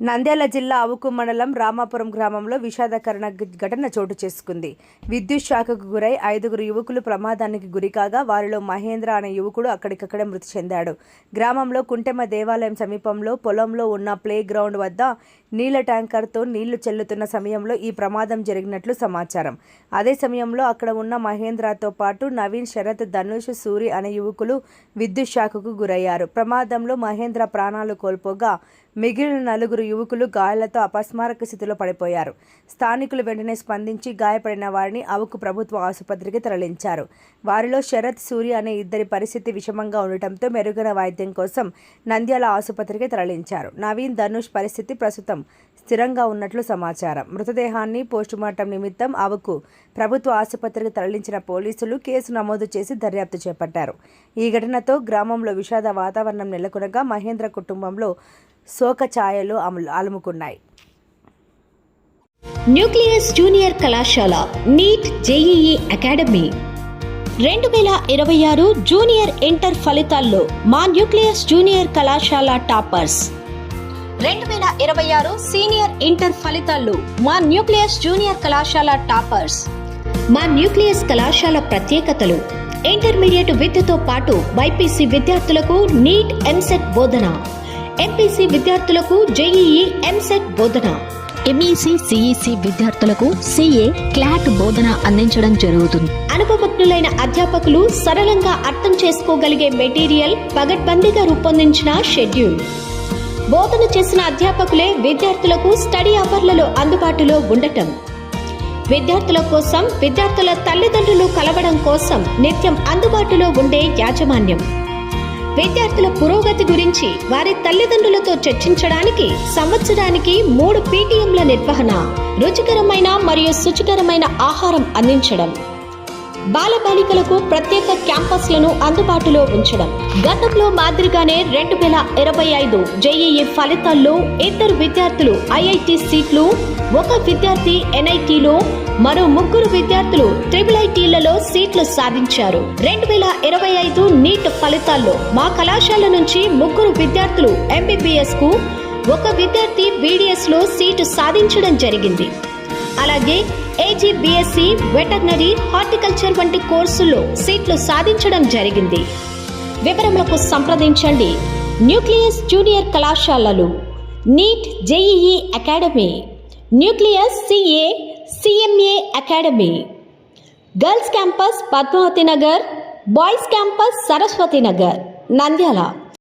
నంద్యాల జిల్లా అవుకు మండలం రామాపురం గ్రామంలో విషాదకరణ ఘటన చోటు చేసుకుంది. విద్యుత్ షాక్కు గురై 5 యువకులు ప్రమాదానికి గురికాగా వారిలో మహేంద్ర అనే యువకుడు అక్కడికక్కడే మృతి చెందాడు. గ్రామంలో కుంటెమ్మ దేవాలయం సమీపంలో పొలంలో ఉన్న ప్లే గ్రౌండ్ వద్ద నీళ్ల ట్యాంకర్తో నీళ్లు చెల్లుతున్న సమయంలో ఈ ప్రమాదం జరిగినట్లు సమాచారం. అదే సమయంలో అక్కడ ఉన్న మహేంద్రతో పాటు నవీన్, శరత్, ధనుష్, సూరి అనే యువకులు విద్యుత్ షాక్కు గురయ్యారు. ప్రమాదంలో మహేంద్ర ప్రాణాలు కోల్పోగా మిగిలిన 4 యువకులు గాయాలతో అపస్మారక స్థితిలో పడిపోయారు. స్థానికులు వెంటనే స్పందించి గాయపడిన వారిని అవుకు ప్రభుత్వ ఆసుపత్రికి తరలించారు. వారిలో శరత్, సూరి అనే ఇద్దరి పరిస్థితి విషమంగా ఉండటంతో మెరుగైన వైద్యం కోసం నంద్యాల ఆసుపత్రికి తరలించారు. నవీన్, ధనుష్ పరిస్థితి ప్రస్తుతం స్థిరంగా ఉన్నట్లు సమాచారం. మృతదేహాన్ని పోస్టుమార్టం నిమిత్తం అవుకు ప్రభుత్వ ఆసుపత్రికి తరలించిన పోలీసులు కేసు నమోదు చేసి దర్యాప్తు చేపట్టారు. ఈ ఘటనతో గ్రామంలో విషాద వాతావరణం నెలకొనగా మహేంద్ర కుటుంబంలో శోక ఛాయలు అలుముకున్నాయి. న్యూక్లియస్ జూనియర్ కళాశాల neat JEE academy 2026 junior inter ఫలితాల్లో మా న్యూక్లియస్ జూనియర్ కళాశాల టాపర్స్. 2026 సీనియర్ ఇంటర్ ఫలితాల్లో మా న్యూక్లియస్ జూనియర్ కళాశాల టాపర్స్. మా న్యూక్లియస్ కళాశాల ప్రత్యేకతలు: ఇంటర్మీడియట్ విద్యతో పాటు బైపీసీ విద్యార్థులకు నీట్ ఎంసెట్ బోధన, ఎంపీసీ విద్యార్థులకు జేఈఈ ఎంసెట్ బోధన, ఎంఈసీ సిఈసీ విద్యార్థులకు సిఏ క్లాట్ బోధన అందించడం జరుగుతుంది. అనుభవజ్ఞులైన అధ్యాపకులు సరళంగా అర్థం చేసుకోగలిగే మెటీరియల్ పగడ్బందీగా రూపొందించిన షెడ్యూల్. బోధన చేసిన అధ్యాపకులే విద్యార్థులకు స్టడీ అవర్లలో అందుబాటులో ఉండటం. విద్యార్థుల కోసం విద్యార్థుల తల్లిదండ్రులు కలవడం కోసం నిత్యం అందుబాటులో ఉండే యాజమాన్యం. విద్యార్థుల పురోగతి గురించి వారి తల్లిదండ్రులతో చర్చించడానికి సంవత్సరానికి 3 పీటీఎంల నిర్వహణ. రుచికరమైన మరియు శుచికరమైన ఆహారం అందించడం. బాలబాలికలకు ప్రత్యేక క్యాంపస్లను అందుబాటులో ఉంచడం. గతంలో మాదిరిగానే 2025 జేఈఈ ఫలితాల్లో 2 విద్యార్థులు ఐఐటి సీట్లు, 1 విద్యార్థి ఎన్ఐటీలో, మరో 3 విద్యార్థులు ట్రిపుల్ఐటీలలో సీట్లు సాధించారు. 2025 నీట్ ఫలితాల్లో మా కళాశాల నుంచి 3 విద్యార్థులు ఎంబీబీఎస్ కు, 1 విద్యార్థి బీడీఎస్ లో సీటు సాధించడం జరిగింది. అలాగే ఏజీ బీఎస్సీ, వెటర్నరీ, హార్టికల్చర్ వంటి కోర్సుల్లో సీట్లు సాధించడం జరిగింది. వివరములకు సంప్రదించండి. న్యూక్లియస్ జూనియర్ కళాశాలలు NEET JEE academy, nucleus CA CMA academy, girls campus Padmavathi Nagar, boys campus Saraswathi Nagar, Nandyal.